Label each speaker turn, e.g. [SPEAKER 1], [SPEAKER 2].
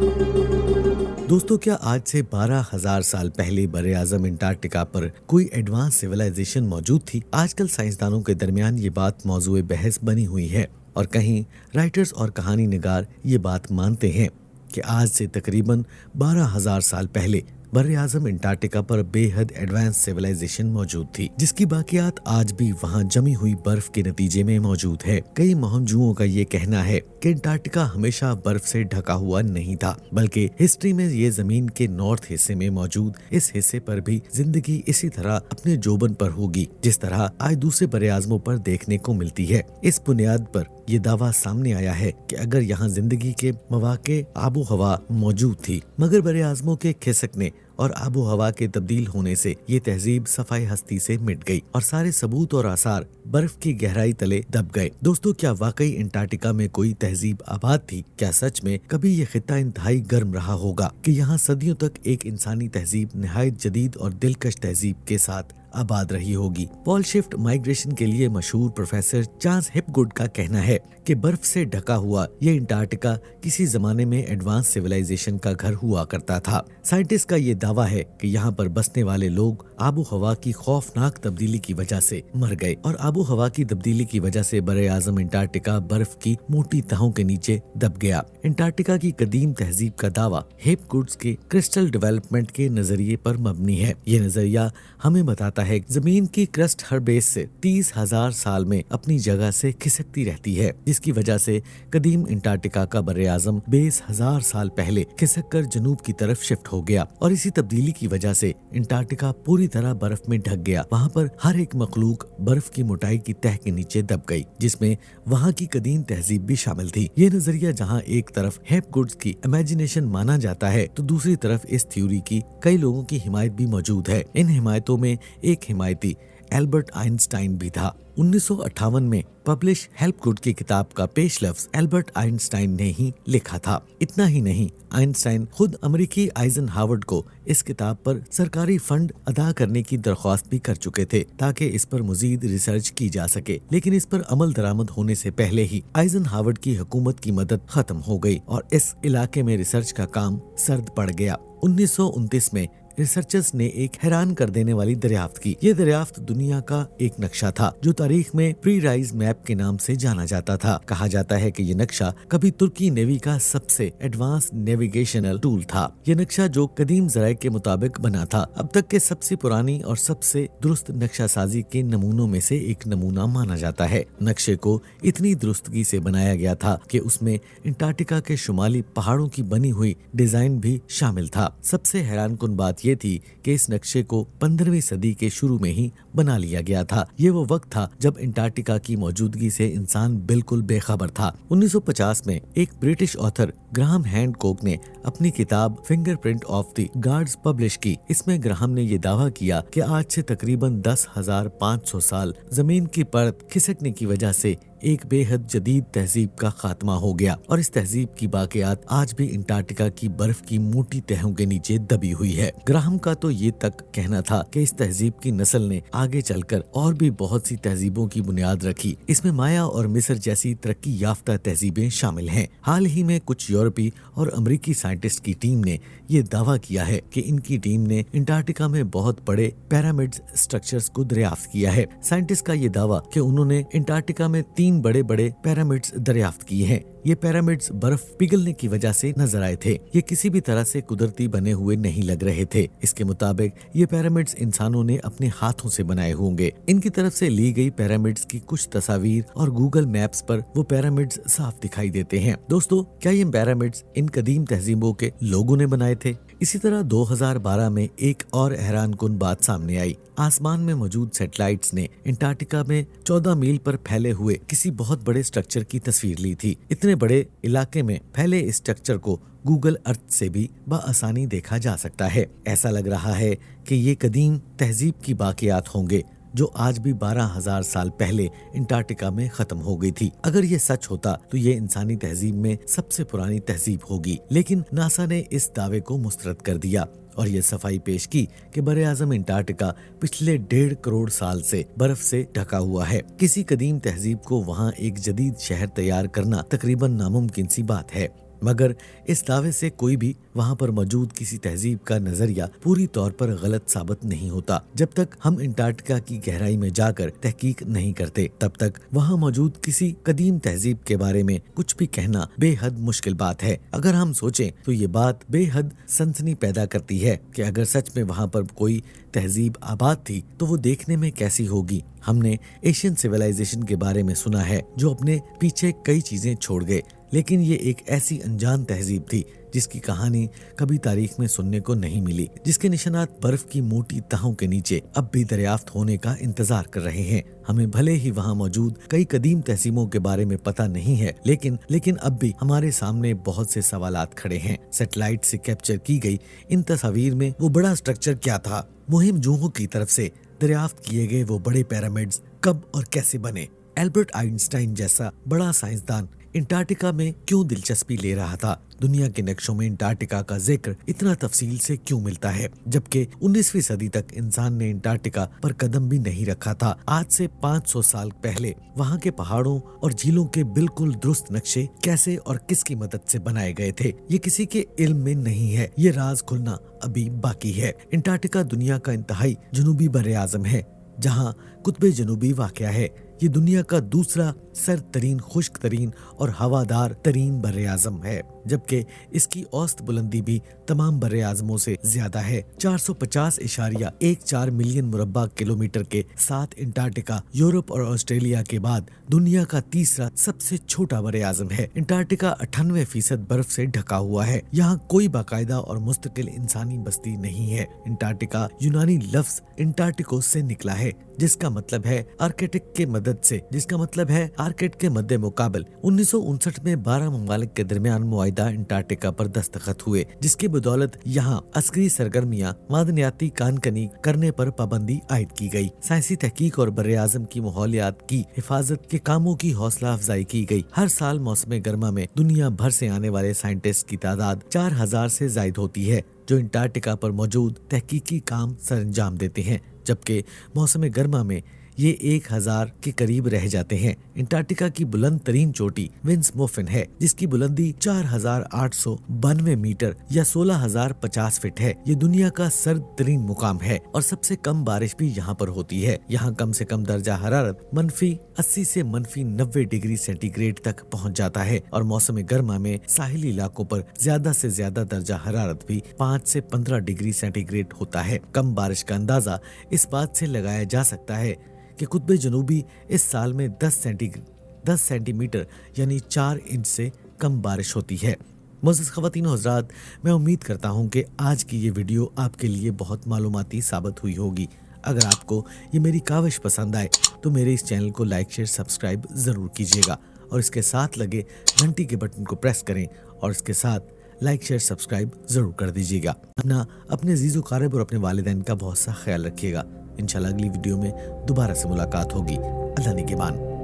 [SPEAKER 1] दोस्तों, क्या आज से 12,000 साल पहले बरे आजम अंटार्कटिका पर कोई एडवांस सिविलाइजेशन मौजूद थी? आजकल साइंसदानों के दरमियान ये बात मौजूए बहस बनी हुई है और कहीं राइटर्स और कहानी निगार ये बात मानते हैं कि आज से तकरीबन 12,000 साल पहले बरे आजम अंटार्कटिका पर बेहद एडवांस सिविलाइजेशन मौजूद थी, जिसकी बाकियात आज भी वहां जमी हुई बर्फ के नतीजे में मौजूद है। कई मोहनजुओं का ये कहना है कि अंटार्कटिका हमेशा बर्फ से ढका हुआ नहीं था, बल्कि हिस्ट्री में ये जमीन के नॉर्थ हिस्से में मौजूद इस हिस्से पर भी जिंदगी इसी तरह अपने जोबन पर होगी जिस तरह आज दूसरे बरे आजमों पर देखने को मिलती है। इस बुनियाद पर ये दावा सामने आया है कि अगर यहाँ जिंदगी के मौके आबो हवा मौजूद थी, मगर बरे आजमों के खिसकने और आबो हवा के तब्दील होने से ये तहजीब सफाई हस्ती से मिट गई और सारे सबूत और आसार बर्फ की गहराई तले दब गए। दोस्तों, क्या वाकई अंटार्कटिका में कोई तहजीब आबाद थी? क्या सच में कभी ये खित्ता इंतहाई गर्म रहा होगा कि यहाँ सदियों तक एक इंसानी तहजीब निहायत जदीद और दिलकश तहजीब के साथ आबाद रही होगी? पॉल शिफ्ट माइग्रेशन के लिए मशहूर प्रोफेसर चार्ल्स हिपगुड का कहना है कि बर्फ से ढका हुआ ये अंटार्कटिका किसी जमाने में एडवांस सिविलाइजेशन का घर हुआ करता था। साइंटिस्ट का ये दावा है कि यहाँ पर बसने वाले लोग आबो हवा की खौफनाक तब्दीली की वजह से मर गए और आबो हवा की तब्दीली की वजह से बरे आजम अंटार्कटिका बर्फ की मोटी तहों के नीचे दब गया। अंटार्कटिका की कदीम तहजीब का दावा हिपगुड्स के क्रिस्टल डेवलपमेंट के नजरिए पर मबनी है। ये नजरिया हमें बताता है जमीन की क्रस्ट हर बेस से 30,000 साल में अपनी जगह से खिसकती रहती है, जिसकी वजह से कदीम अंटार्कटिका का बरे आजम 20,000 साल पहले खिसक कर जनूब की तरफ शिफ्ट हो गया और इसी तब्दीली की वजह से अंटार्कटिका पूरी तरह बर्फ में ढक गया। वहाँ पर हर एक मखलूक बर्फ की मोटाई की तह के नीचे दब गई, जिसमें वहाँ की कदीम तहजीब भी शामिल थी। ये नजरिया जहाँ एक तरफ हिपगुड्स की इमेजिनेशन माना जाता है, तो दूसरी तरफ इस थ्योरी की कई लोगों की हिमायत भी मौजूद है। इन हिमायतों में एक हिमायती एल्बर्ट आइंस्टाइन भी था। 1958 में पब्लिश हिपगुड की किताब का पेश लफ्ज एल्बर्ट आइंस्टाइन ने ही लिखा था। इतना ही नहीं, आइंस्टाइन खुद अमेरिकी आइजनहावर को इस किताब पर सरकारी फंड अदा करने की दरख्वास्त भी कर चुके थे ताकि इस पर मजीद रिसर्च की जा सके, लेकिन इस पर अमल दरामद होने से पहले ही आइजनहावर की हुकूमत की मदद खत्म हो गई और इस इलाके में रिसर्च का काम सर्द पड़ गया। 1929 में रिसर्चर्स ने एक हैरान कर देने वाली दरियाफ्त की। ये दरियाफ्त दुनिया का एक नक्शा था जो तारीख में प्री राइज मैप के नाम से जाना जाता था। कहा जाता है कि ये नक्शा कभी तुर्की नेवी का सबसे एडवांस नेविगेशनल टूल था। ये नक्शा जो कदीम ज़राए के मुताबिक बना था, अब तक के सबसे पुरानी और सबसे दुरुस्त नक्शा साजी के नमूनों में से एक नमूना माना जाता है। नक्शे को इतनी दुरुस्तगी से बनाया गया था कि उसमें अंटार्कटिका के शुमाली पहाड़ों की बनी हुई डिजाइन भी शामिल था। सबसे हैरानकुन बात ये थी कि इस नक्शे को 15वीं सदी के शुरू में ही बना लिया गया था। ये वो वक्त था जब अंटार्कटिका की मौजूदगी से इंसान बिल्कुल बेखबर था। 1950 में एक ब्रिटिश ऑथर ग्राहम हैंडकॉक ने अपनी किताब fingerprint of the gods publish की। इसमें ग्राहम ने ये दावा किया कि आज से तकरीबन 10,500 साल जमीन की परत खिसकने की वजह से एक बेहद जदीद तहजीब का खात्मा हो गया और इस तहजीब की बाकियात आज भी अंटार्कटिका की बर्फ की मोटी तहों के नीचे दबी हुई है। ग्राहम का तो ये तक कहना था कि इस तहजीब की नस्ल ने आगे चलकर और भी बहुत सी तहजीबों की बुनियाद रखी। इसमें माया और मिस्र जैसी तरक्की याफ्ता तहजीबें शामिल हैं। हाल ही में कुछ यूरोपी और अमरीकी साइंटिस्ट की टीम ने ये दावा किया है कि इनकी टीम ने अंटार्कटिका में बहुत बड़े पिरामिड स्ट्रक्चर्स को दरियाफ्त किया है। साइंटिस्ट का ये दावा कि उन्होंने अंटार्कटिका में 3 बड़े बड़े पिरामिड्स दरियाफ्त किए हैं। ये पिरामिड्स बर्फ पिघलने की वजह से नजर आए थे। ये किसी भी तरह से कुदरती बने हुए नहीं लग रहे थे। इसके मुताबिक ये पिरामिड्स इंसानों ने अपने हाथों से बनाए होंगे। इनकी तरफ से ली गई पिरामिड्स की कुछ तस्वीर और गूगल मैप्स पर वो पिरामिड्स साफ दिखाई देते हैं। दोस्तों, क्या ये पिरामिड्स इन कदीम तहजीबों के लोगों ने बनाए थे? इसी तरह 2012 में एक और हैरानकुन बात सामने आई। आसमान में मौजूद सैटेलाइट्स ने अंटार्कटिका में 14 मील पर फैले हुए किसी बहुत बड़े स्ट्रक्चर की तस्वीर ली थी। इतने बड़े इलाके में फैले इस स्ट्रक्चर को गूगल अर्थ से भी बआसानी देखा जा सकता है। ऐसा लग रहा है कि ये कदीम तहजीब की बाकियात होंगे जो आज भी 12,000 साल पहले अंटार्कटिका में खत्म हो गई थी। अगर ये सच होता तो ये इंसानी तहजीब में सबसे पुरानी तहजीब होगी, लेकिन नासा ने इस दावे को मुस्तरद कर दिया और ये सफाई पेश की कि बरे आजम अंटार्कटिका पिछले 1.5 करोड़ साल से बर्फ से ढका हुआ है। किसी कदीम तहजीब को वहाँ एक जदीद शहर तैयार करना तकरीबन नामुमकिन सी बात है। मगर इस दावे से कोई भी वहाँ पर मौजूद किसी तहजीब का नजरिया पूरी तौर पर गलत साबित नहीं होता। जब तक हम अंटार्कटिका की गहराई में जाकर तहकीक नहीं करते, तब तक वहाँ मौजूद किसी कदीम तहजीब के बारे में कुछ भी कहना बेहद मुश्किल बात है। अगर हम सोचें तो ये बात बेहद सनसनी पैदा करती है कि अगर सच में वहाँ पर कोई तहजीब आबाद थी तो वो देखने में कैसी होगी। हमने एशियन सिविलाइजेशन के बारे में सुना है जो अपने पीछे कई चीजें छोड़ गए, लेकिन ये एक ऐसी अनजान तहजीब थी जिसकी कहानी कभी तारीख में सुनने को नहीं मिली, जिसके निशानात बर्फ की मोटी तहों के नीचे अब भी दरियाफ्त होने का इंतजार कर रहे हैं। हमें भले ही वहाँ मौजूद कई कदीम तहजीबों के बारे में पता नहीं है, लेकिन अब भी हमारे सामने बहुत से सवालात खड़े हैं। सैटेलाइट से कैप्चर की गई इन तस्वीर में वो बड़ा स्ट्रक्चर क्या था? मुहिम जूहों की तरफ से दरियाफ्त किए गए वो बड़े पिरामिड्स कब और कैसे बने? एल्बर्ट आइंस्टाइन जैसा बड़ा साइंसदान अंटार्कटिका में क्यों दिलचस्पी ले रहा था? दुनिया के नक्शों में अंटार्कटिका का जिक्र इतना तफसील से क्यों मिलता है, जबकि 19वीं सदी तक इंसान ने अंटार्कटिका पर कदम भी नहीं रखा था? आज से 500 साल पहले वहाँ के पहाड़ों और झीलों के बिल्कुल दुरुस्त नक्शे कैसे और किसकी मदद से बनाए गए थे, ये किसी के इल्म में नहीं है। ये राज खुलना अभी बाकी है। अंटार्कटिका दुनिया का इंतहाई जनूबी बर्रे-आज़म है, जहाँ कुतुब जनूबी वाक़या है। ये दुनिया का दूसरा सर्द तरीन, खुश्क तरीन और हवादार तरीन बर्रे आज़म है, जबकि इसकी औसत बुलंदी भी तमाम बर्रे आज़मों से ज्यादा है। 450.14 मिलियन मुरब्बा किलोमीटर के साथ अंटार्कटिका यूरोप और ऑस्ट्रेलिया के बाद दुनिया का तीसरा सबसे छोटा बर्रे आज़म है। अंटार्कटिका 98% बर्फ से ढका हुआ है। यहाँ कोई बाकायदा और मुस्तकिल इंसानी बस्ती नहीं है। अंटार्कटिका यूनानी लफ्ज अंटार्कटिकोस से निकला है, जिसका मतलब है आर्कटिक के मदद से, जिसका मतलब है आर्कटिक के मध्य मुकाबल। 1959 में 12 ममालिक के दरमियान मुआहिदा अंटार्कटिका पर दस्तखत हुए, जिसकी बदौलत यहाँ अस्करी सरगर्मियां, मादनियाती कानकनी करने पर पाबंदी आयद की गई। साइंसी तहकीक और बर्रे आज़म की माहौलियात की हिफाजत के कामों की हौसला अफजाई की गई। हर साल मौसम गर्मा में दुनिया भर से आने वाले साइंटिस्ट की तादाद 4000 से ज्यादा होती है, जो अंटार्कटिका पर मौजूद तहकीकी काम सरंजाम देते हैं, जबकि मौसम गर्मा में ये 1000 के करीब रह जाते हैं। अंटार्कटिका की बुलंद तरीन चोटी विंसमोफिन है, जिसकी बुलंदी 4892 मीटर या 16050 फीट है। ये दुनिया का सर्द तरीन मुकाम है और सबसे कम बारिश भी यहाँ पर होती है। यहाँ कम से कम दर्जा हरारत -80 से -90 डिग्री सेंटीग्रेड तक पहुँच जाता है और मौसम गर्मा में साहिली इलाकों पर ज्यादा से ज्यादा दर्जा हरारत भी 5 से 15 डिग्री सेंटीग्रेड होता है। कम बारिश का अंदाजा इस बात से लगाया जा सकता है कि कुतुब जनूबी इस साल में 10 सेंटीमीटर यानी 4 इंच से कम बारिश होती है। मुअज़्ज़ज़ ख़वातीन और हज़रात, मैं उम्मीद करता हूँ कि आज की ये वीडियो आपके लिए बहुत मालूमाती साबित हुई होगी। अगर आपको ये मेरी काविश पसंद आए तो मेरे इस चैनल को लाइक, शेयर, सब्सक्राइब ज़रूर कीजिएगा और इसके साथ लगे घंटी के बटन को प्रेस करें और इसके साथ लाइक, शेयर, सब्सक्राइब ज़रूर कर दीजिएगा। अपने अज़ीज़ व क़ारिब और अपने वालिदैन का बहुत सा ख्याल रखिएगा। इंशाल्लाह अगली वीडियो में दोबारा से मुलाकात होगी। अल्लाह निगहबान।